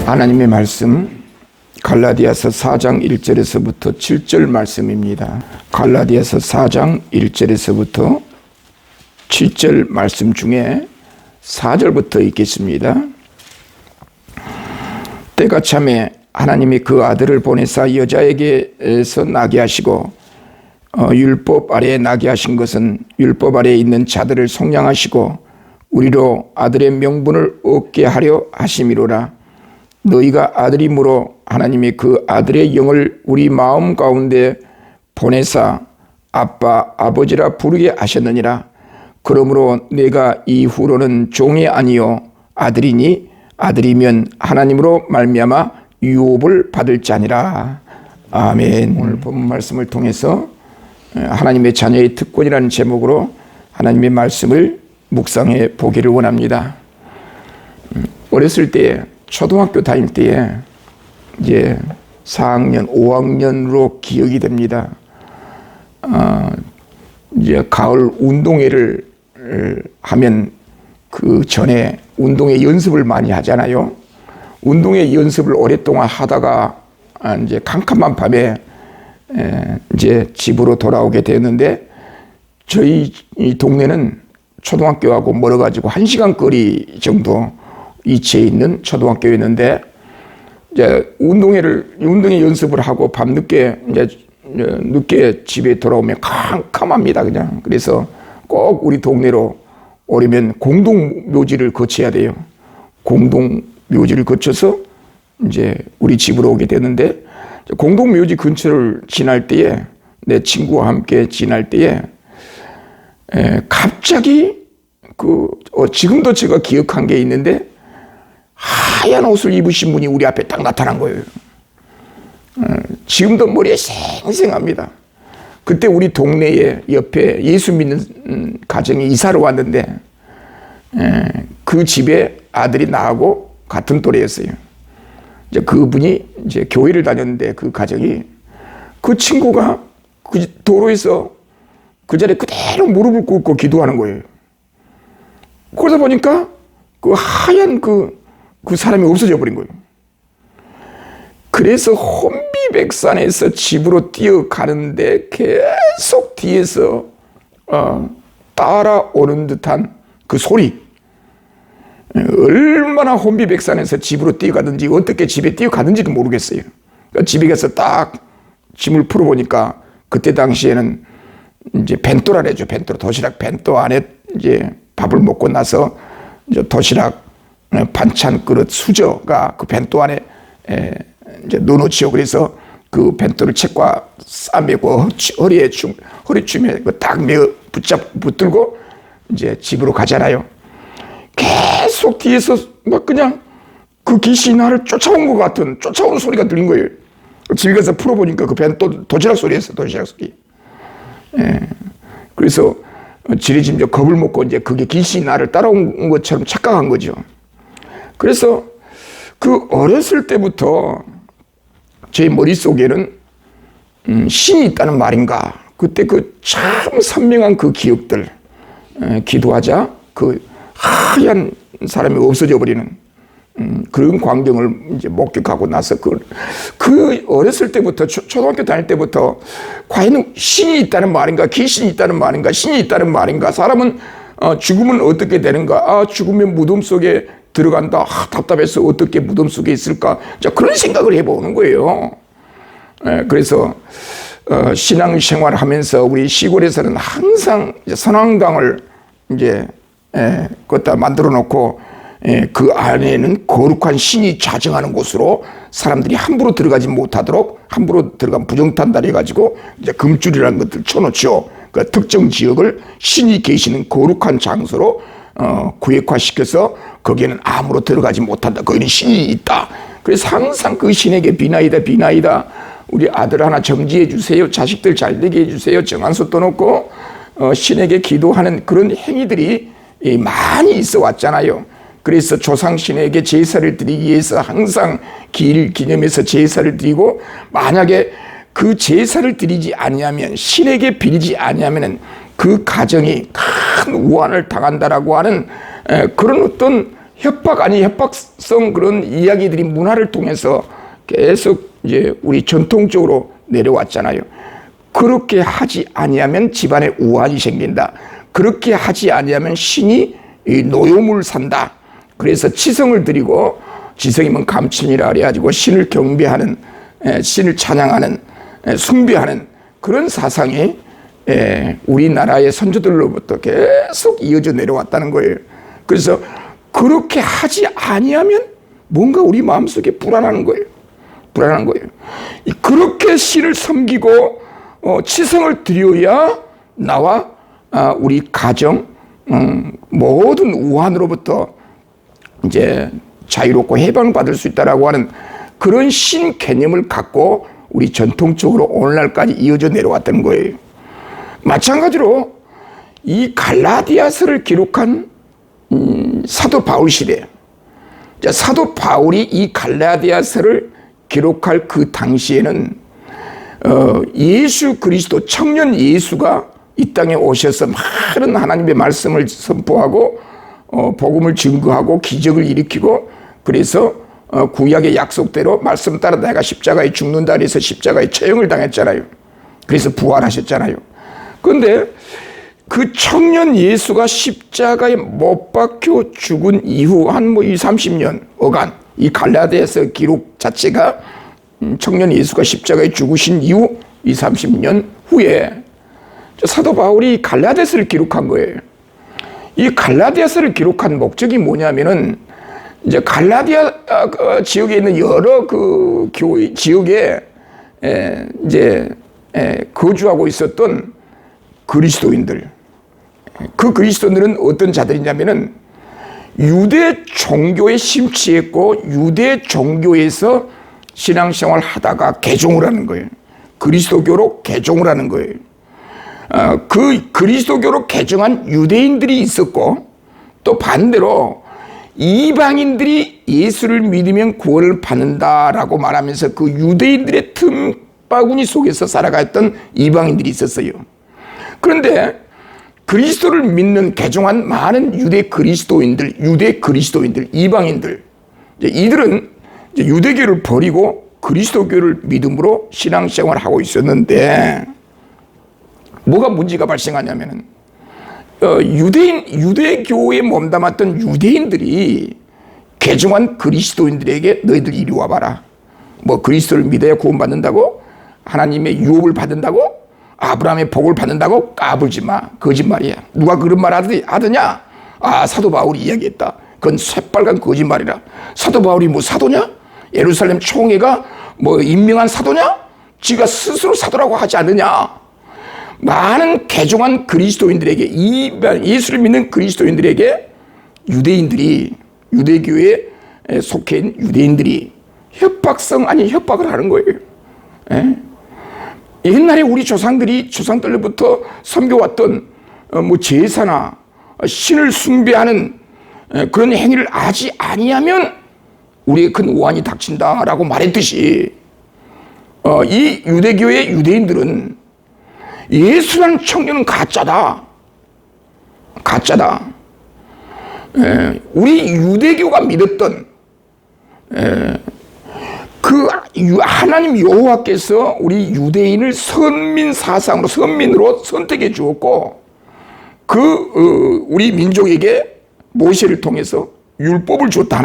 하나님의 말씀 갈라디아서 4장 1절에서부터 7절 말씀입니다. 갈라디아서 4장 1절에서부터 7절 말씀 중에 4절부터 읽겠습니다. 때가 참에 하나님이 그 아들을 보내사 여자에게서 나게 하시고 율법 아래에 나게 하신 것은 율법 아래에 있는 자들을 속량하시고 우리로 아들의 명분을 얻게 하려 하심이로라. 너희가 아들임으로 하나님이 그 아들의 영을 우리 마음 가운데 보내사 아빠 아버지라 부르게 하셨느니라. 그러므로 내가 이후로는 종이 아니요 아들이니 아들이면 하나님으로 말미암아 유업을 받을 자니라. 아멘. 오늘 본 말씀을 통해서 하나님의 자녀의 특권이라는 제목으로 하나님의 말씀을 묵상해 보기를 원합니다. 어렸을 때 초등학교 다닐 때에 이제 4학년, 5학년으로 기억이 됩니다. 이제 가을 운동회를 하면 그 전에 운동회 연습을 많이 하잖아요. 운동회 연습을 오랫동안 하다가 이제 캄캄한 밤에 이제 집으로 돌아오게 되었는데 저희 이 동네는 초등학교하고 멀어가지고 1시간 거리 정도 위치에 있는 초등학교였는데 이제 운동회 연습을 하고 밤늦게 이제 늦게 집에 돌아오면 캄캄합니다 그냥. 그래서 꼭 우리 동네로 오려면 공동묘지를 거쳐야 돼요. 공동묘지를 거쳐서 이제 우리 집으로 오게 되는데 공동묘지 근처를 지날 때에 내 친구와 함께 지날 때에 갑자기 지금도 제가 기억한 게 있는데 하얀 옷을 입으신 분이 우리 앞에 딱 나타난 거예요. 지금도 머리에 생생합니다. 그때 우리 동네에 옆에 예수 믿는 가정이 이사를 왔는데 그 집에 아들이 나하고 같은 또래였어요. 이제 그분이 이제 교회를 다녔는데 그 가정이 그 친구가 그 도로에서 그 자리에 그대로 무릎을 꿇고 기도하는 거예요. 그러다 보니까 그 하얀 그 사람이 없어져 버린 거예요. 그래서 혼비백산에서 집으로 뛰어가는데 계속 뒤에서 따라오는 듯한 그 소리. 얼마나 혼비백산에서 집으로 뛰어가든지 어떻게 집에 뛰어가든지도 모르겠어요. 그러니까 집에 가서 딱 짐을 풀어보니까 그때 당시에는 이제 벤또라래죠. 벤또, 도시락 벤또 안에 이제 밥을 먹고 나서 이제 도시락 반찬 그릇 수저가 그 벤또 안에 이제 넣어놓지요. 그래서 그 벤또를 책과 싸매고 허리춤에 딱 붙들고 이제 집으로 가잖아요. 계속 뒤에서 막 그냥 그 귀신이 나를 쫓아온 소리가 들린 거예요. 집에 가서 풀어보니까 그 벤또 도시락 소리였어, 도시락 소리. 그래서 지레짐작 겁을 먹고 이제 그게 귀신이 나를 따라온 것처럼 착각한 거죠. 그래서 그 어렸을 때부터 제 머릿속에는 신이 있다는 말인가. 그때 그 참 선명한 그 기억들, 기도하자 그 하얀 사람이 없어져 버리는 그런 광경을 이제 목격하고 나서 그 어렸을 때부터 초등학교 다닐 때부터 과연 신이 있다는 말인가, 귀신이 있다는 말인가, 신이 있다는 말인가, 사람은 죽으면 어떻게 되는가, 죽으면 무덤 속에 들어간다, 답답해서 어떻게 무덤 속에 있을까, 자, 그런 생각을 해보는 거예요. 그래서 신앙생활을 하면서 우리 시골에서는 항상 선앙당을 이제 그것다 만들어 놓고 그 안에는 거룩한 신이 자정하는 곳으로 사람들이 함부로 들어가지 못하도록, 함부로 들어가면 부정탄다 해가지고 이제 금줄이라는 것들 쳐놓죠. 그 특정 지역을 신이 계시는 거룩한 장소로 구획화시켜서 거기에는 아무로 들어가지 못한다. 거기는 신이 있다. 그래서 항상 그 신에게 비나이다. 우리 아들 하나 정지해 주세요. 자식들 잘 되게 해주세요. 정한수 떠놓고 신에게 기도하는 그런 행위들이 많이 있어 왔잖아요. 그래서 조상신에게 제사를 드리기 위해서 항상 기일 기념해서 제사를 드리고, 만약에 그 제사를 드리지 아니하면, 신에게 빌지 아니하면 그 가정이 큰 우환을 당한다라고 하는 그런 어떤 협박 아닌 협박성 그런 이야기들이 문화를 통해서 계속 이제 우리 전통적으로 내려왔잖아요. 그렇게 하지 아니하면 집안에 우환이 생긴다. 그렇게 하지 아니하면 신이 노여움을 산다. 그래서 치성을 드리고, 지성이면 감침이라 그래가지고 신을 경배하는, 신을 찬양하는, 숭배하는 그런 사상이 우리나라의 선조들로부터 계속 이어져 내려왔다는 거예요. 그래서 그렇게 하지 아니하면 뭔가 우리 마음속에 불안한 거예요. 불안한 거예요. 그렇게 신을 섬기고 치성을 드려야 나와 우리 가정 모든 우환으로부터 이제 자유롭고 해방받을 수 있다라고 하는 그런 신 개념을 갖고 우리 전통적으로 오늘날까지 이어져 내려왔다는 거예요. 마찬가지로 이 갈라디아서를 기록한 사도 바울 시대, 사도 바울이 이 갈라디아서를 기록할 그 당시에는 예수 그리스도, 청년 예수가 이 땅에 오셔서 많은 하나님의 말씀을 선포하고 복음을 증거하고 기적을 일으키고, 그래서 구약의 약속대로 말씀 따라 내가 십자가에 죽는다 그래서 십자가에 처형을 당했잖아요. 그래서 부활하셨잖아요. 그런데 그 청년 예수가 십자가에 못 박혀 죽은 이후 한 20-30년 어간, 이 갈라디아서 기록 자체가 청년 예수가 십자가에 죽으신 이후 20-30년 후에 사도 바울이 갈라디아서를 기록한 거예요. 이 갈라디아서를 기록한 목적이 뭐냐면은, 이제 갈라디아 지역에 있는 여러 그 교회 지역에 이제 거주하고 있었던 그리스도인들, 그 그리스도인들은 어떤 자들이냐면은 유대 종교에 심취했고 유대 종교에서 신앙생활 하다가 개종을 하는 거예요. 그리스도교로 개종을 하는 거예요. 그 그리스도교로 개종한 유대인들이 있었고, 또 반대로 이방인들이 예수를 믿으면 구원을 받는다라고 말하면서 그 유대인들의 틈바구니 속에서 살아갔던 이방인들이 있었어요. 그런데 그리스도를 믿는 개종한 많은 유대 그리스도인들, 이방인들, 이들은 유대교를 버리고 그리스도교를 믿음으로 신앙생활을 하고 있었는데, 뭐가 문제가 발생하냐면은 유대교에 몸담았던 유대인들이 개종한 그리스도인들에게 너희들 이리 와봐라. 뭐 그리스도를 믿어야 구원받는다고? 하나님의 유업을 받는다고? 아브라함의 복을 받는다고? 까불지 마. 거짓말이야. 누가 그런 말 하더냐? 사도 바울이 이야기했다. 그건 새빨간 거짓말이라. 사도 바울이 뭐 사도냐? 예루살렘 총회가 뭐 임명한 사도냐? 지가 스스로 사도라고 하지 않느냐? 많은 개종한 그리스도인들에게, 예수를 믿는 그리스도인들에게 유대인들이, 유대교에 속해 있는 유대인들이 협박성 아닌 협박을 하는 거예요. 옛날에 우리 조상들로부터 섬겨왔던 뭐 제사나 신을 숭배하는 그런 행위를 하지 아니하면 우리의 큰 우환이 닥친다라고 말했듯이, 이 유대교의 유대인들은 예수라는 청년은 가짜다. 우리 유대교가 믿었던 그 하나님 여호와께서 우리 유대인을 선민으로 선택해 주었고, 우리 민족에게 모세를 통해서 율법을 줬다.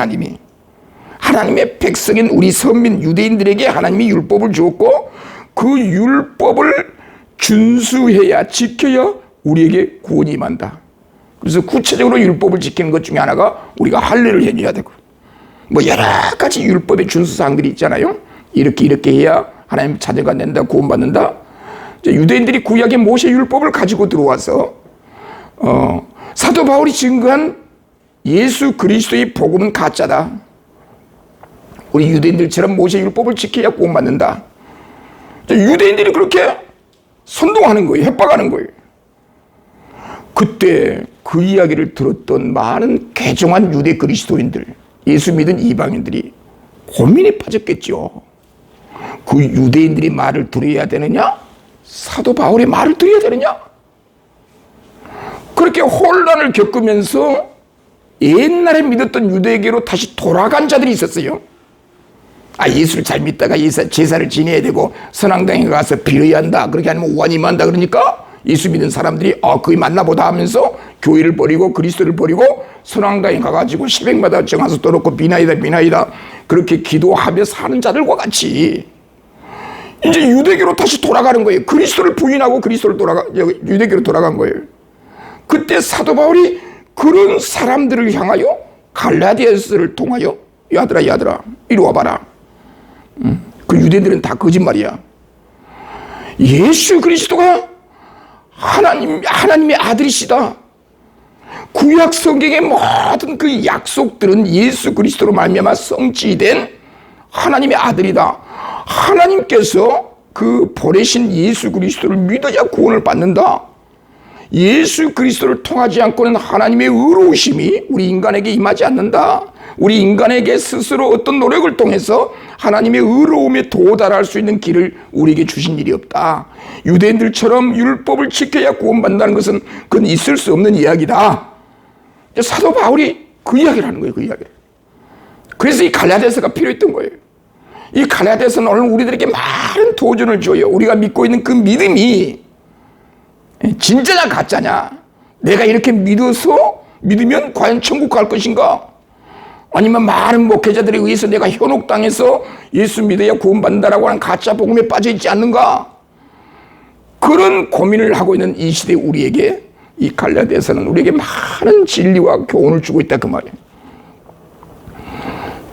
하나님의 백성인 우리 선민 유대인들에게 하나님이 율법을 주었고, 그 율법을 준수해야, 지켜야 우리에게 구원이 임한다. 그래서 구체적으로 율법을 지키는 것 중에 하나가 우리가 할례를 해줘야 되고, 뭐 여러 가지 율법의 준수사항들이 있잖아요. 이렇게 해야 하나님 자녀가 된다, 구원받는다. 유대인들이 구약의 모세 율법을 가지고 들어와서 사도 바울이 증거한 예수 그리스도의 복음은 가짜다. 우리 유대인들처럼 모세 율법을 지켜야 구원받는다. 유대인들이 그렇게 선동하는 거예요. 협박하는 거예요. 그때 그 이야기를 들었던 많은 개종한 유대 그리스도인들, 예수 믿은 이방인들이 고민에 빠졌겠죠. 그 유대인들이 말을 들어야 되느냐? 사도 바울의 말을 들어야 되느냐? 그렇게 혼란을 겪으면서 옛날에 믿었던 유대교로 다시 돌아간 자들이 있었어요. 예수를 잘 믿다가 제사를 지내야 되고 선앙당에 가서 빌어야 한다, 그렇게 아니면 원임한다 그러니까 예수 믿는 사람들이 그게 맞나 보다 하면서 교회를 버리고 그리스도를 버리고 선앙당에 가가지고 새벽마다 정화서 떠놓고 비나이다 그렇게 기도하며 사는 자들과 같이 이제 유대교로 다시 돌아가는 거예요. 그리스도를 부인하고 유대교로 돌아간 거예요. 그때 사도 바울이 그런 사람들을 향하여 갈라디아서를 통하여 야들아 이리 와봐라. 그 유대인들은 다 거짓말이야. 예수 그리스도가 하나님의 아들이시다. 구약 성경의 모든 그 약속들은 예수 그리스도로 말미암아 성취된 하나님의 아들이다. 하나님께서 그 보내신 예수 그리스도를 믿어야 구원을 받는다. 예수 그리스도를 통하지 않고는 하나님의 의로우심이 우리 인간에게 임하지 않는다. 우리 인간에게 스스로 어떤 노력을 통해서 하나님의 의로움에 도달할 수 있는 길을 우리에게 주신 일이 없다. 유대인들처럼 율법을 지켜야 구원받는다는 것은 그건 있을 수 없는 이야기다. 사도 바울이 그 이야기를 하는 거예요. 그 이야기를. 그래서 이 갈라디아서가 필요했던 거예요. 이 갈라디아서는 오늘 우리들에게 많은 도전을 줘요. 우리가 믿고 있는 그 믿음이 진짜냐 가짜냐, 내가 이렇게 믿으면 과연 천국 갈 것인가, 아니면 많은 목회자들에 의해서 내가 현혹당해서 예수 믿어야 구원받는다라고 하는 가짜 복음에 빠져 있지 않는가, 그런 고민을 하고 있는 이 시대 우리에게 이 갈라디아서는 우리에게 많은 진리와 교훈을 주고 있다 그 말이에요.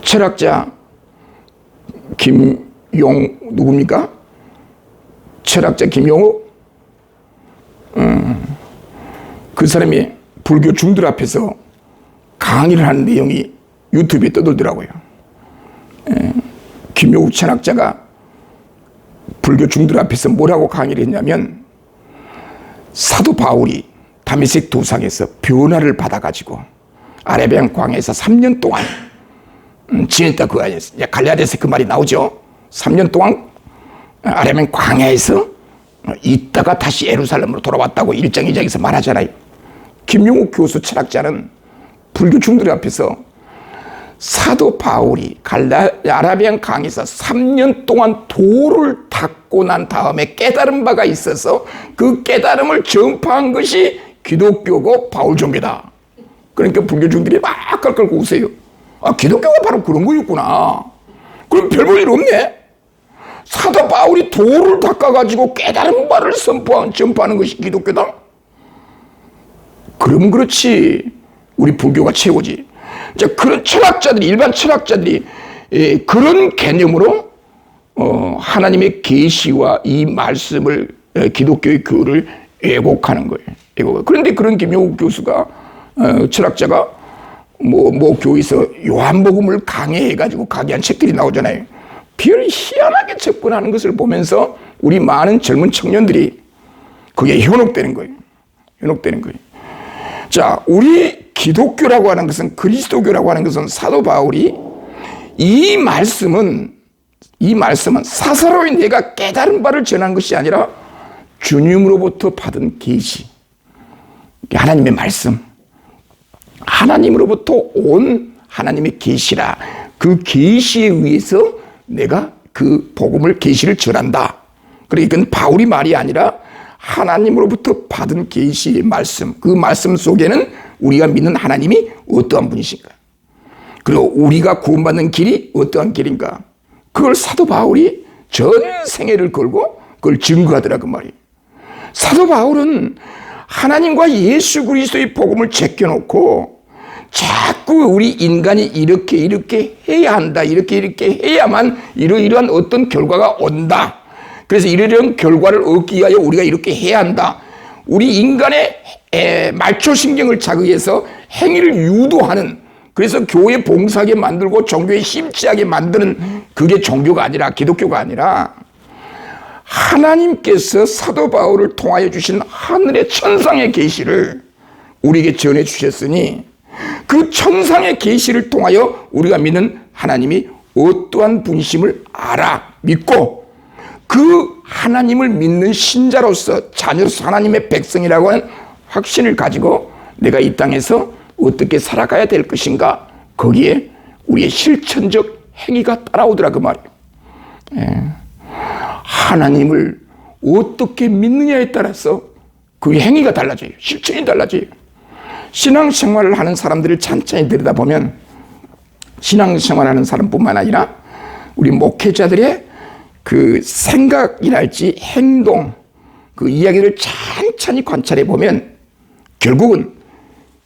철학자 누굽니까? 철학자 김용우? 그 사람이 불교 중들 앞에서 강의를 하는 내용이 유튜브에 떠돌더라고요. 김용우 철학자가 불교 중들 앞에서 뭐라고 강의를 했냐면, 사도 바울이 다메섹 도상에서 변화를 받아가지고 아라비안 광야에서 3년 동안 지냈다 그 아니었어요. 갈라디아서 그 말이 나오죠. 3년 동안 아라비안 광야에서 있다가 다시 예루살렘으로 돌아왔다고 1장 2장에서 말하잖아요. 김용욱 교수 철학자는 불교 중들 앞에서 사도 바울이 아라비안 강에서 3년 동안 돌을 닦고 난 다음에 깨달은 바가 있어서 그 깨달음을 전파한 것이 기독교고 바울 종교다. 그러니까 불교 중들이 막 깔깔고 웃어요. 기독교가 바로 그런 거였구나. 그럼 별 볼 일 없네. 사도 바울이 돌을 닦아가지고 깨달은 바를 전파하는 것이 기독교다. 그럼 그렇지. 우리 불교가 최고지. 자, 그런 철학자들이, 일반 철학자들이 그런 개념으로 하나님의 계시와 이 말씀을, 기독교의 교를 왜곡하는 거예요. 그런데 그런 김용욱 교수가, 철학자가 교회에서 요한복음을 강해해가지고 강의한 책들이 나오잖아요. 별 희한하게 접근하는 것을 보면서 우리 많은 젊은 청년들이 그게 현혹되는 거예요. 자, 우리 기독교라고 하는 것은, 그리스도교라고 하는 것은 사도 바울이 이 말씀은 사사로이 내가 깨달은 바를 전한 것이 아니라 주님으로부터 받은 계시, 하나님의 말씀, 하나님으로부터 온 하나님의 계시라. 그 계시에 의해서 내가 그 복음을, 계시를 전한다. 그러니까 이건 바울이 말이 아니라 하나님으로부터 받은 계시의 말씀, 그 말씀 속에는 우리가 믿는 하나님이 어떠한 분이신가, 그리고 우리가 구원받는 길이 어떠한 길인가, 그걸 사도 바울이 전 생애를 걸고 그걸 증거하더라 그 말이에요. 사도 바울은 하나님과 예수 그리스도의 복음을 제껴놓고 자꾸 우리 인간이 이렇게 해야 한다, 이렇게 해야만 이러이러한 어떤 결과가 온다, 그래서 이러이러한 결과를 얻기 위하여 우리가 이렇게 해야 한다, 우리 인간의 말초신경을 자극해서 행위를 유도하는, 그래서 교회 봉사하게 만들고 종교에 심취하게 만드는, 그게 종교가 아니라, 기독교가 아니라 하나님께서 사도 바울을 통하여 주신 하늘의 천상의 계시를 우리에게 전해 주셨으니, 그 천상의 계시를 통하여 우리가 믿는 하나님이 어떠한 분이심을 알아 믿고, 그 하나님을 믿는 신자로서, 자녀로서 하나님의 백성이라고 하는 확신을 가지고 내가 이 땅에서 어떻게 살아가야 될 것인가, 거기에 우리의 실천적 행위가 따라오더라 그 말이에요. 하나님을 어떻게 믿느냐에 따라서 그 행위가 달라져요. 실천이 달라져요. 신앙생활을 하는 사람들을 찬찬히 들여다보면 신앙생활하는 사람뿐만 아니라 우리 목회자들의 그 생각이랄지 행동, 그 이야기를 찬찬히 관찰해 보면 결국은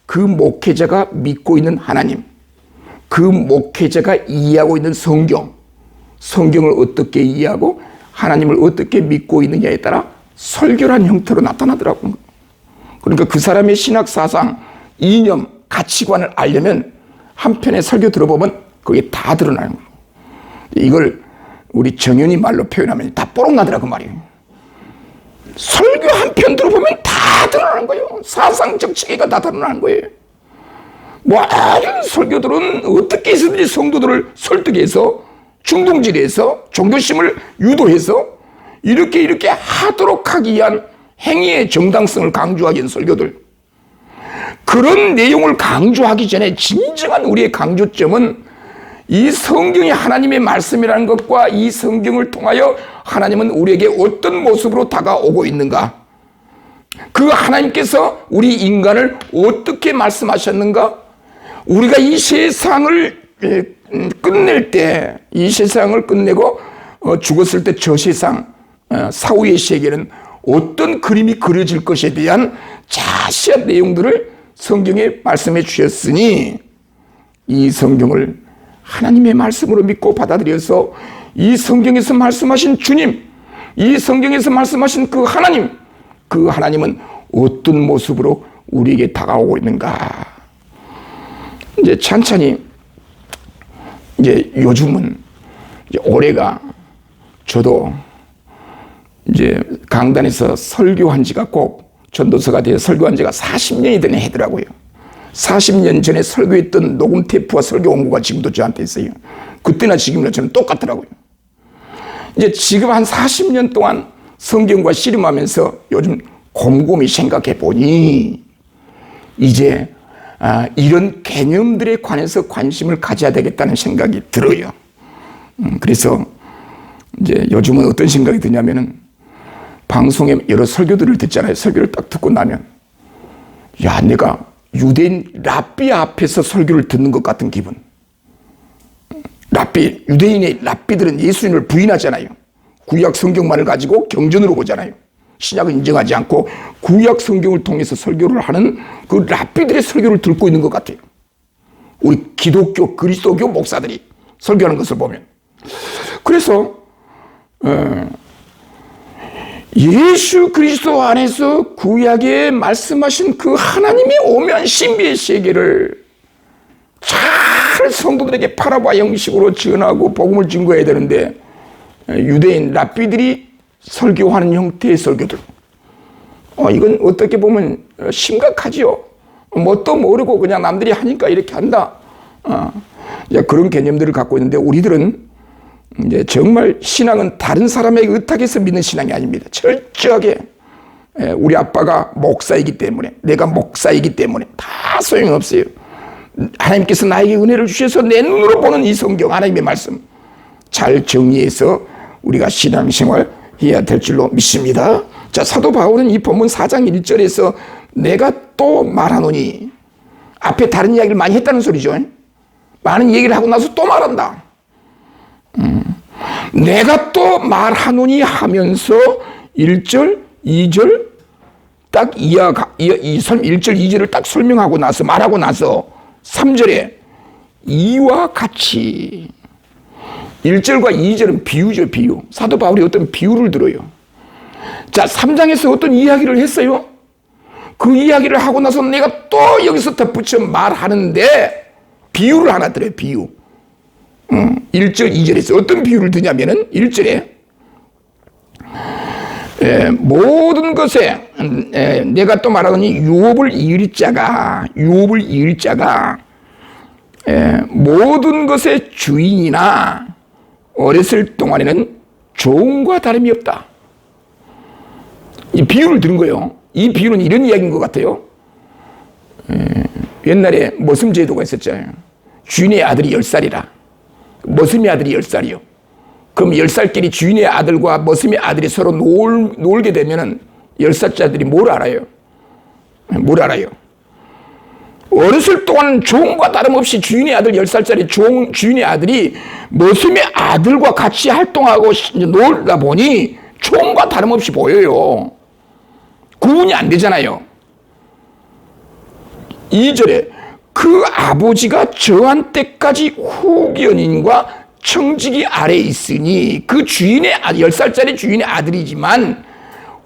그 목회자가 믿고 있는 하나님, 그 목회자가 이해하고 있는 성경을 어떻게 이해하고 하나님을 어떻게 믿고 있느냐에 따라 설교란 형태로 나타나더라고요. 그러니까 그 사람의 신학 사상, 이념, 가치관을 알려면 한편의 설교 들어보면 그게 다 드러나는 거예요. 이걸 우리 정연이 말로 표현하면 다 뽀록나더라고 말이에요. 설교 한 편 들어보면 다 드러나는 거예요. 사상적 체계가 다 드러나는 거예요. 모든 설교들은 어떻게 해서든지 성도들을 설득해서 중동질해서 종교심을 유도해서 이렇게 하도록 하기 위한 행위의 정당성을 강조하기 위한 설교들. 그런 내용을 강조하기 전에 진정한 우리의 강조점은 이 성경이 하나님의 말씀이라는 것과 이 성경을 통하여 하나님은 우리에게 어떤 모습으로 다가오고 있는가, 그 하나님께서 우리 인간을 어떻게 말씀하셨는가, 우리가 이 세상을 끝낼 때, 이 세상을 끝내고 죽었을 때 저 세상, 사후의 세계는 어떤 그림이 그려질 것에 대한 자세한 내용들을 성경에 말씀해 주셨으니 이 성경을 하나님의 말씀으로 믿고 받아들여서 이 성경에서 말씀하신 주님, 이 성경에서 말씀하신 그 하나님은 어떤 모습으로 우리에게 다가오고 있는가. 이제 찬찬히 이제 요즘은 이제 올해가 저도 이제 강단에서 설교한 지가 꼭 전도서가 되어 설교한 지가 40년이 된 해더라고요. 40년 전에 설교했던 녹음 테이프와 설교 원고가 지금도 저한테 있어요. 그때나 지금이나 저는 똑같더라고요. 이제 지금 한 40년 동안 성경과 씨름하면서 요즘 곰곰이 생각해 보니 이제 이런 개념들에 관해서 관심을 가져야 되겠다는 생각이 들어요. 그래서 이제 요즘은 어떤 생각이 드냐면은 방송에 여러 설교들을 듣잖아요. 설교를 딱 듣고 나면 야, 내가 유대인 랍비 앞에서 설교를 듣는 것 같은 기분. 유대인의 랍비들은 예수님을 부인하잖아요. 구약 성경만을 가지고 경전으로 보잖아요. 신약을 인정하지 않고 구약 성경을 통해서 설교를 하는 그 랍비들의 설교를 듣고 있는 것 같아요. 우리 기독교, 그리스도교 목사들이 설교하는 것을 보면. 그래서 예수 그리스도 안에서 구약에 말씀하신 그 하나님의 오묘한 신비의 세계를 잘 성도들에게 파라바 형식으로 전하고 복음을 증거해야 되는데 유대인 랍비들이 설교하는 형태의 설교들, 이건 어떻게 보면 심각하지요. 뭣도 모르고 그냥 남들이 하니까 이렇게 한다. 그런 개념들을 갖고 있는데 우리들은 이제 정말 신앙은 다른 사람에게 의탁해서 믿는 신앙이 아닙니다. 철저하게 우리 아빠가 목사이기 때문에, 내가 목사이기 때문에 다 소용없어요. 하나님께서 나에게 은혜를 주셔서 내 눈으로 보는 이 성경, 하나님의 말씀 잘 정리해서 우리가 신앙생활 해야 될 줄로 믿습니다. 자, 사도 바울은 이 본문 4장 1절에서 내가 또 말하노니, 앞에 다른 이야기를 많이 했다는 소리죠. 많은 얘기를 하고 나서 또 말한다. 내가 또 말하노니 하면서 1절, 2절 딱 1절, 2절을 딱 설명하고 나서 말하고 나서 3절에 이와 같이, 1절과 2절은 비유죠, 비유. 사도 바울이 어떤 비유를 들어요. 자, 3장에서 어떤 이야기를 했어요. 그 이야기를 하고 나서 내가 또 여기서 덧붙여 말하는데 비유를 하나 들어요, 비유. 1절, 2절에서 어떤 비유를 드냐면은 1절에 모든 것에 내가 또 말하더니 유업을 이을 자가 모든 것의 주인이나 어렸을 동안에는 종과 다름이 없다. 이 비유를 들은 거예요. 이 비유는 이런 이야기인 것 같아요. 옛날에 머슴 제도가 있었잖아요. 주인의 아들이 10살이라. 머슴의 아들이 10살이요. 그럼 10살끼리 주인의 아들과 머슴의 아들이 서로 놀게 되면은 10살짜리들이 뭘 알아요? 뭘 알아요? 어렸을 동안 종과 다름없이 주인의 아들 10살짜리 주인의 아들이 머슴의 아들과 같이 활동하고 놀다 보니 종과 다름없이 보여요. 구분이 안 되잖아요. 2절에 그 아버지가 저한 때까지 후견인과 청지기 아래 있으니 그 주인의 10살짜리 주인의 아들이지만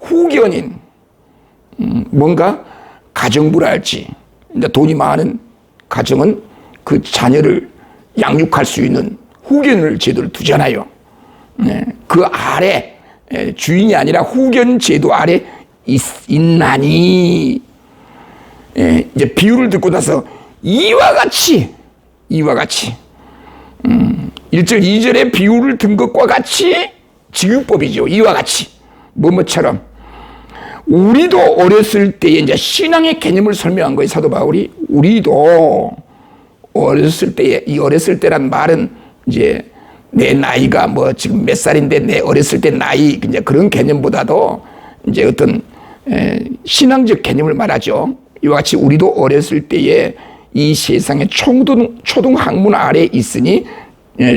후견인 뭔가 가정부라 할지 이제 돈이 많은 가정은 그 자녀를 양육할 수 있는 후견을 제도를 두잖아요. 그 아래 주인이 아니라 후견 제도 아래 있나니 이제 비유를 듣고 나서 이와 같이 1절 2절의 비유를 든 것과 같이 지유법이죠. 이와 같이 뭐뭐처럼 우리도 어렸을 때에 이제 신앙의 개념을 설명한 거예요. 사도 바울이 우리도 어렸을 때에 이 어렸을 때란 말은 이제 내 나이가 뭐 지금 몇 살인데 내 어렸을 때 나이 이제 그런 개념보다도 이제 어떤 신앙적 개념을 말하죠. 이와 같이 우리도 어렸을 때에 이 세상의 초등학문 아래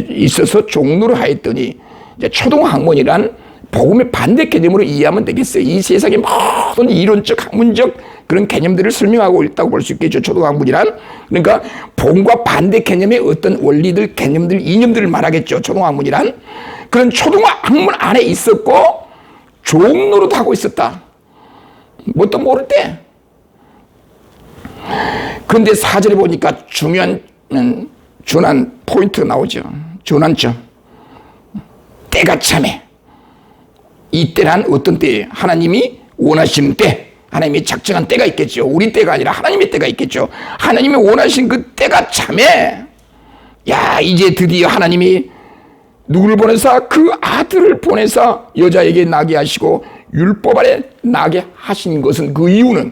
있어서 종로를 하였더니 이제 초등학문이란 복음의 반대 개념으로 이해하면 되겠어요. 이 세상의 모든 이론적, 학문적 그런 개념들을 설명하고 있다고 볼 수 있겠죠. 초등학문이란. 그러니까 복음과 반대 개념의 어떤 원리들, 개념들, 이념들을 말하겠죠. 초등학문이란. 그런 초등학문 안에 있었고 종로를 하고 있었다. 뭣도 모를 때. 그런데 4절에 보니까 중요한 포인트가 나오죠. 전환점. 때가 참해. 이 때란 어떤 때예요? 하나님이 원하시는 때, 하나님이 작정한 때가 있겠죠. 우리 때가 아니라 하나님의 때가 있겠죠. 하나님이 원하신 그 때가 참해. 야, 이제 드디어 하나님이 누구를 보내사? 그 아들을 보내사 여자에게 나게 하시고 율법 아래 나게 하신 것은 그 이유는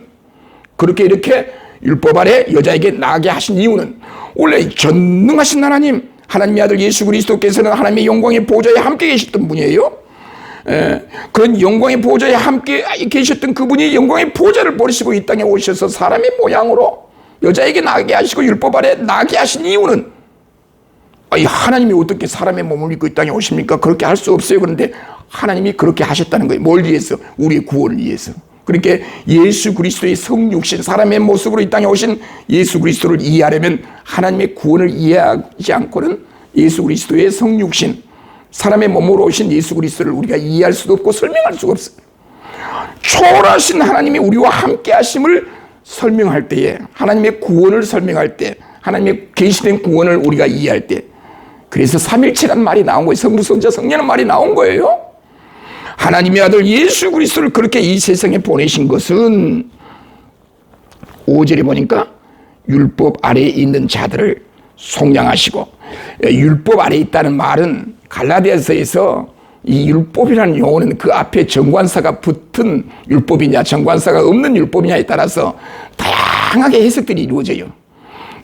그렇게 이렇게 율법 아래 여자에게 나게 하신 이유는 원래 전능하신 하나님, 하나님의 아들 예수 그리스도께서는 하나님의 영광의 보좌에 함께 계셨던 분이에요. 그런 영광의 보좌에 함께 계셨던 그분이 영광의 보좌를 버리시고 이 땅에 오셔서 사람의 모양으로 여자에게 나게 하시고 율법 아래 나게 하신 이유는 하나님이 어떻게 사람의 몸을 입고 이 땅에 오십니까? 그렇게 할 수 없어요. 그런데 하나님이 그렇게 하셨다는 거예요. 뭘 위해서? 우리의 구원을 위해서. 그렇게 예수 그리스도의 성육신, 사람의 모습으로 이 땅에 오신 예수 그리스도를 이해하려면 하나님의 구원을 이해하지 않고는 예수 그리스도의 성육신, 사람의 몸으로 오신 예수 그리스도를 우리가 이해할 수도 없고 설명할 수가 없어요. 초월하신 하나님이 우리와 함께 하심을 설명할 때에, 하나님의 구원을 설명할 때, 하나님의 계시된 구원을 우리가 이해할 때, 그래서 삼일체라는 말이 나온 거예요. 성부, 성자, 성령이라는 말이 나온 거예요. 하나님의 아들 예수 그리스도를 그렇게 이 세상에 보내신 것은 5절에 보니까 율법 아래에 있는 자들을 속량하시고, 율법 아래에 있다는 말은 갈라디아서에서 이 율법이라는 용어는 그 앞에 정관사가 붙은 율법이냐 정관사가 없는 율법이냐에 따라서 다양하게 해석들이 이루어져요.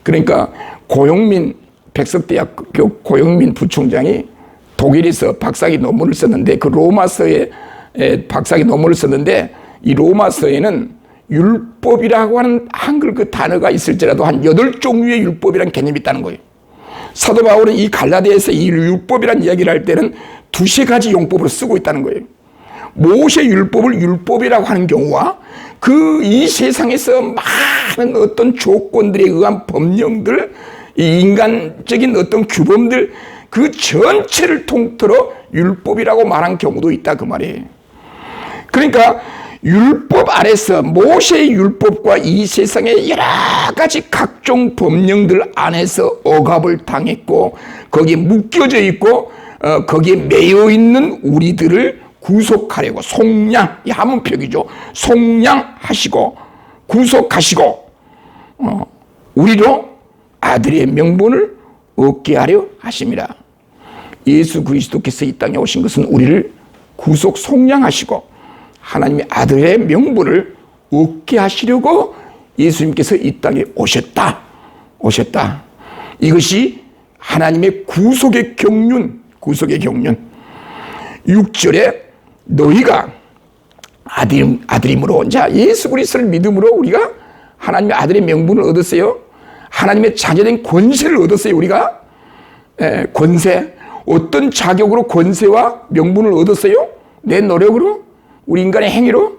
그러니까 고용민 백석대학교 고용민 부총장이 독일에서 박사학위 논문을 썼는데 그 로마서에 박사학위 논문을 썼는데 이 로마서에는 율법이라고 하는 한글 그 단어가 있을지라도 한 8종류의 율법이라는 개념이 있다는 거예요. 사도 바울은 이 갈라디아에서 이 율법이라는 이야기를 할 때는 2-3가지 용법으로 쓰고 있다는 거예요. 모세 율법을 율법이라고 하는 경우와 그 이 세상에서 많은 어떤 조건들에 의한 법령들, 이 인간적인 어떤 규범들 그 전체를 통틀어 율법이라고 말한 경우도 있다 그 말이에요. 그러니까 율법 아래서 모세의 율법과 이 세상의 여러 가지 각종 법령들 안에서 억압을 당했고 거기에 묶여져 있고 거기에 매여 있는 우리들을 구속하려고 속량, 이 한문표기죠. 속량하시고 구속하시고 우리로 아들의 명분을 얻게 하려 하심이라. 예수 그리스도께서 이 땅에 오신 것은 우리를 구속 속량하시고 하나님의 아들의 명분을 얻게 하시려고 예수님께서 이 땅에 오셨다. 이것이 하나님의 구속의 경륜. 6절에 너희가 아들임으로, 자, 예수 그리스도를 믿음으로 우리가 하나님의 아들의 명분을 얻었어요. 하나님의 자녀된 권세를 얻었어요. 우리가 권세, 어떤 자격으로 권세와 명분을 얻었어요? 내 노력으로? 우리 인간의 행위로?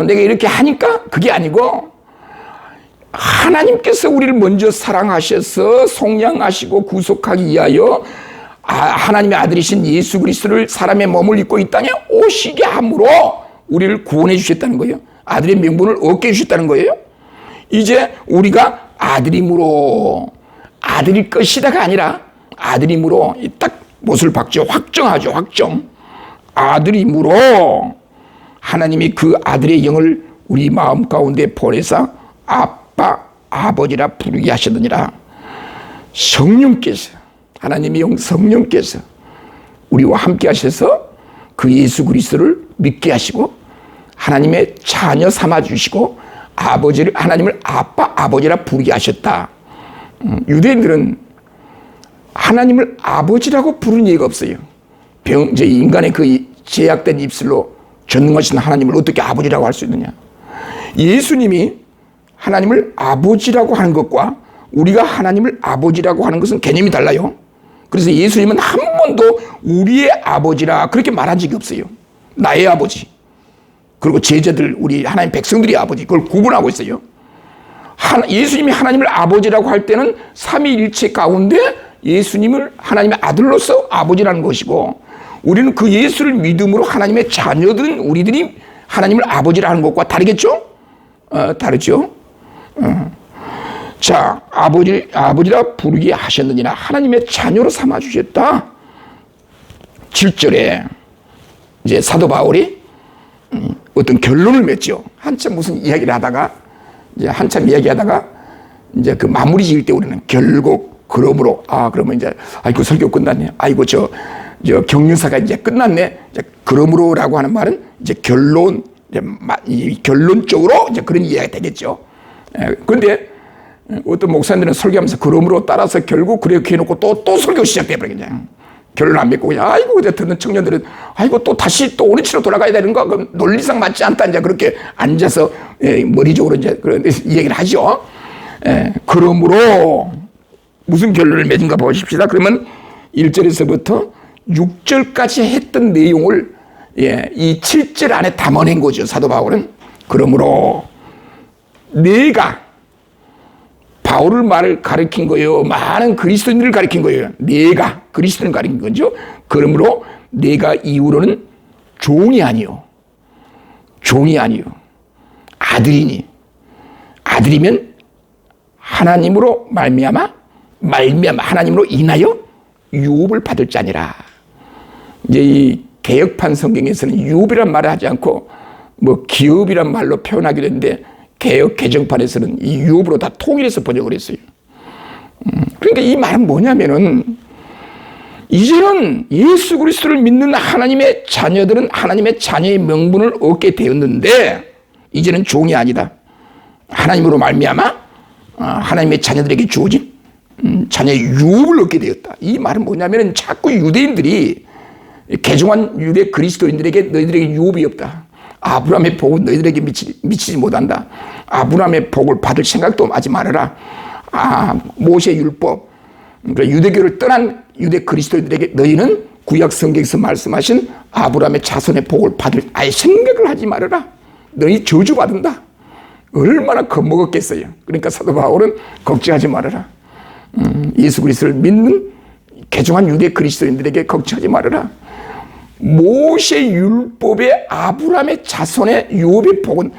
내가 이렇게 하니까? 그게 아니고 하나님께서 우리를 먼저 사랑하셔서 속량하시고 구속하기 위하여 하나님의 아들이신 예수 그리스도를 사람의 몸을 입고 이 땅에 오시게 함으로 우리를 구원해 주셨다는 거예요. 아들의 명분을 얻게 해주셨다는 거예요. 이제 우리가 아들임으로, 아들일 것이다가 아니라 아들임으로 딱 못을 박죠. 확정하죠. 확정. 아들임으로 하나님이 그 아들의 영을 우리 마음 가운데 보내사 아빠, 아버지라 부르게 하시느니라. 성령께서, 하나님의 영 성령께서 우리와 함께 하셔서 그 예수 그리스도를 믿게 하시고 하나님의 자녀 삼아 주시고 하나님을 아빠, 아버지라 부르게 하셨다. 유대인들은 하나님을 아버지라고 부르는 예가 없어요. 인간의 그 제약된 입술로 전능하신 하나님을 어떻게 아버지라고 할 수 있느냐. 예수님이 하나님을 아버지라고 하는 것과 우리가 하나님을 아버지라고 하는 것은 개념이 달라요. 그래서 예수님은 한 번도 우리의 아버지라 그렇게 말한 적이 없어요. 나의 아버지, 그리고 제자들, 우리 하나님 백성들의 아버지, 그걸 구분하고 있어요. 예수님이 하나님을 아버지라고 할 때는 삼위일체 가운데 예수님을 하나님의 아들로서 아버지라는 것이고, 우리는 그 예수를 믿음으로 하나님의 자녀들은 우리들이 하나님을 아버지라 하는 것과 다르겠죠? 다르죠? 자, 아버지라 부르게 하셨느니라. 하나님의 자녀로 삼아주셨다. 7절에 이제 사도 바울이 어떤 결론을 맺죠. 한참 무슨 이야기를 하다가, 이제 그 마무리 지을 때 우리는 결국, 그러므로, 그러면 이제, 아이고, 설교 끝났네. 아이고, 저 경륜사가 이제 끝났네. 이제 그러므로라고 하는 말은 이제 결론, 이 결론적으로 이제 그런 이야기가 되겠죠. 그런데 어떤 목사님들은 설교하면서 그러므로 따라서 결국 그렇게 해놓고 또 설교 시작돼버리겠냐. 결론 안 맺고 그냥, 아이고, 그때 듣는 청년들은, 아이고, 또 다시 또 오른치로 돌아가야 되는 거, 그럼 논리상 맞지 않다. 이제 그렇게 앉아서, 머리적으로 이제 그런 얘기를 하죠. 그러므로, 무슨 결론을 맺은가 보십시다. 그러면 1절에서부터 6절까지 했던 내용을, 이 7절 안에 담아낸 거죠. 사도 바울은. 그러므로, 내가, 바울을 말을 가리킨 거예요. 많은 그리스도인들을 가리킨 거예요. 내가 그리스도인을 가리킨 거죠. 그러므로 내가 이후로는 종이 아니요. 아들이니. 아들이면 하나님으로 말미암아 하나님으로 인하여 유업을 받을 자니라. 이제 이 개역판 성경에서는 유업이란 말을 하지 않고 뭐 기업이란 말로 표현하기도 했는데, 개역 개정판에서는 이 유업으로 다 통일해서 번역을 했어요. 그러니까 이 말은 뭐냐면은, 이제는 예수 그리스도를 믿는 하나님의 자녀들은 하나님의 자녀의 명분을 얻게 되었는데, 이제는 종이 아니다. 하나님으로 말미암아 하나님의 자녀들에게 주어진 자녀의 유업을 얻게 되었다. 이 말은 뭐냐면은, 자꾸 유대인들이 개종한 유대 그리스도인들에게 너희들에게 유업이 없다. 아브라함의 복은 너희들에게 미치지 못한다. 아브라함의 복을 받을 생각도 하지 말아라. 모세 율법, 그러니까 유대교를 떠난 유대 그리스도인들에게 너희는 구약 성경에서 말씀하신 아브라함의 자손의 복을 받을 아예 생각을 하지 말아라. 너희 저주받는다. 얼마나 겁먹었겠어요. 그러니까 사도 바울은 걱정하지 말아라. 예수 그리스도를 믿는 개종한 유대 그리스도인들에게 걱정하지 말아라. 모세 율법의 아브라함의 자손의 유업의 복은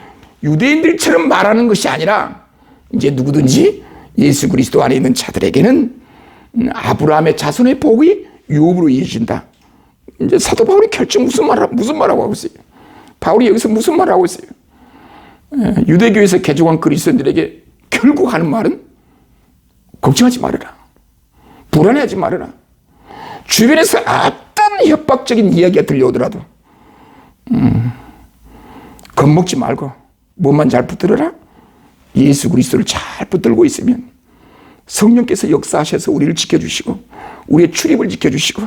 유대인들처럼 말하는 것이 아니라, 이제 누구든지 예수 그리스도 안에 있는 자들에게는 아브라함의 자손의 복이 유업으로 이어진다. 이제 사도 바울이 결정 무슨 말하고 하고 있어요? 바울이 여기서 무슨 말을 하고 있어요? 유대교에서 개종한 그리스도인들에게 결국 하는 말은 걱정하지 말아라. 불안해하지 말아라. 주변에서 어떤 협박적인 이야기가 들려오더라도 겁먹지 말고 뭐만 잘 붙들어라. 예수 그리스도를 잘 붙들고 있으면 성령께서 역사하셔서 우리를 지켜주시고 우리의 출입을 지켜주시고,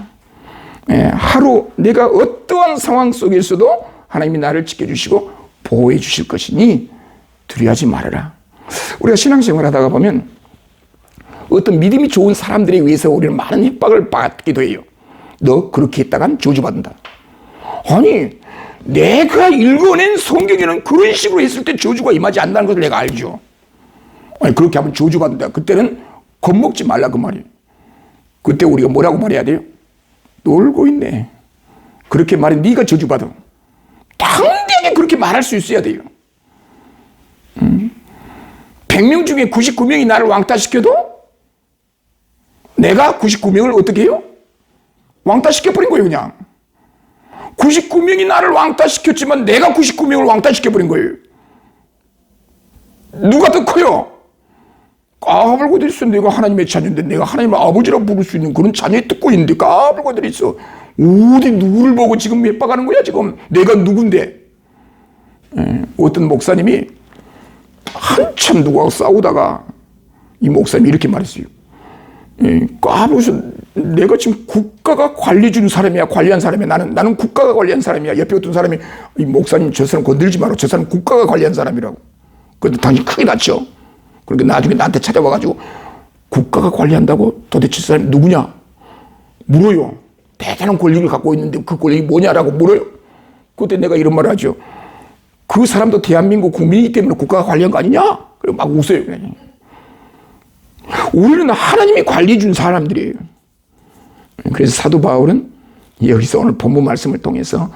하루 내가 어떠한 상황 속에서도 하나님이 나를 지켜주시고 보호해 주실 것이니 두려워하지 말아라. 우리가 신앙생활 하다가 보면 어떤 믿음이 좋은 사람들에 의해서 우리는 많은 협박을 받기도 해요. 너 그렇게 했다간 저주받는다. 아니, 내가 읽어낸 성경에는 그런 식으로 했을 때 저주가 임하지 않는다는 것을 내가 알죠. 아니, 그렇게 하면 저주받는다. 그때는 겁먹지 말라 그 말이에요. 그때 우리가 뭐라고 말해야 돼요? 놀고 있네. 그렇게 말해 네가 저주받아. 당대하게 그렇게 말할 수 있어야 돼요. 100명 중에 99명이 나를 왕따시켜도 내가 99명을 어떻게 해요? 왕따시켜버린 거예요. 그냥 99명이 나를 왕따시켰지만 내가 99명을 왕따시켜버린 거예요. 누가 더 커요? 까불고 들있어. 내가 하나님의 자녀인데, 내가 하나님의 아버지라고 부를 수 있는 그런 자녀에 듣고 있는데 까불고 들있어. 어디 누구를 보고 지금 협박하는 거야? 지금 내가 누군데? 어떤 목사님이 한참 누구하고 싸우다가 이 목사님이 이렇게 말했어요. 까불어서 내가 지금 국가가 관리 준 사람이야. 관리한 사람이야. 나는 국가가 관리한 사람이야. 옆에 어떤 사람이 이 목사님 저 사람 건들지 마라. 저 사람 국가가 관리한 사람이라고. 그런데 당신 크게 다쳐. 그러니까 나중에 나한테 찾아와가지고 국가가 관리한다고? 도대체 저 사람이 누구냐? 물어요. 대단한 권력을 갖고 있는데 그 권력이 뭐냐라고 물어요. 그때 내가 이런 말을 하죠. 그 사람도 대한민국 국민이기 때문에 국가가 관리한 거 아니냐? 그리고 막 웃어요. 우리는 하나님이 관리해 준 사람들이에요. 그래서 사도 바울은 여기서 오늘 본문 말씀을 통해서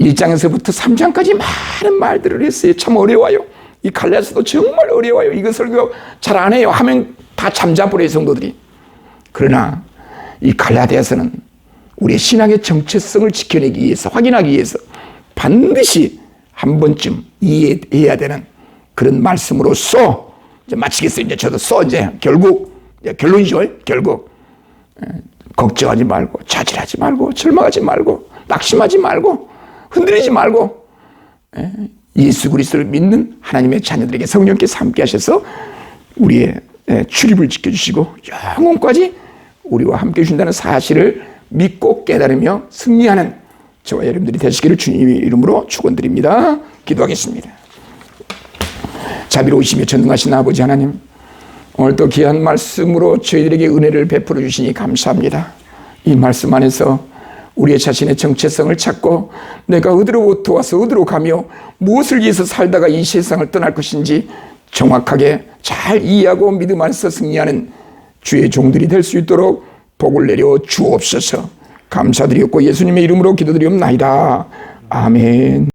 1장에서부터 3장까지 많은 말들을 했어요. 참 어려워요. 이 갈라디아서도 정말 어려워요. 이거 설교 잘 안 해요. 하면 다 잠자버려요, 성도들이. 그러나 이 갈라디아서는 우리의 신앙의 정체성을 지켜내기 위해서, 확인하기 위해서 반드시 한 번쯤 이해해야 되는 그런 말씀으로써 이제 마치겠어요. 이제 저도 이제 결국 이제 결론이죠. 결국 걱정하지 말고, 자질하지 말고, 절망하지 말고, 낙심하지 말고, 흔들리지 말고, 예수 그리스도를 믿는 하나님의 자녀들에게 성령께서 함께 하셔서 우리의 출입을 지켜주시고 영혼까지 우리와 함께 해준다는 사실을 믿고 깨달으며 승리하는 저와 여러분들이 되시기를 주님의 이름으로 축원드립니다. 기도하겠습니다. 자비로우시며 전능하신 아버지 하나님, 오늘도 귀한 말씀으로 저희들에게 은혜를 베풀어 주시니 감사합니다. 이 말씀 안에서 우리의 자신의 정체성을 찾고 내가 어디로부터 와서 어디로 가며 무엇을 위해서 살다가 이 세상을 떠날 것인지 정확하게 잘 이해하고 믿음 안에서 승리하는 주의 종들이 될 수 있도록 복을 내려 주옵소서. 감사드리옵고 예수님의 이름으로 기도드리옵나이다. 아멘.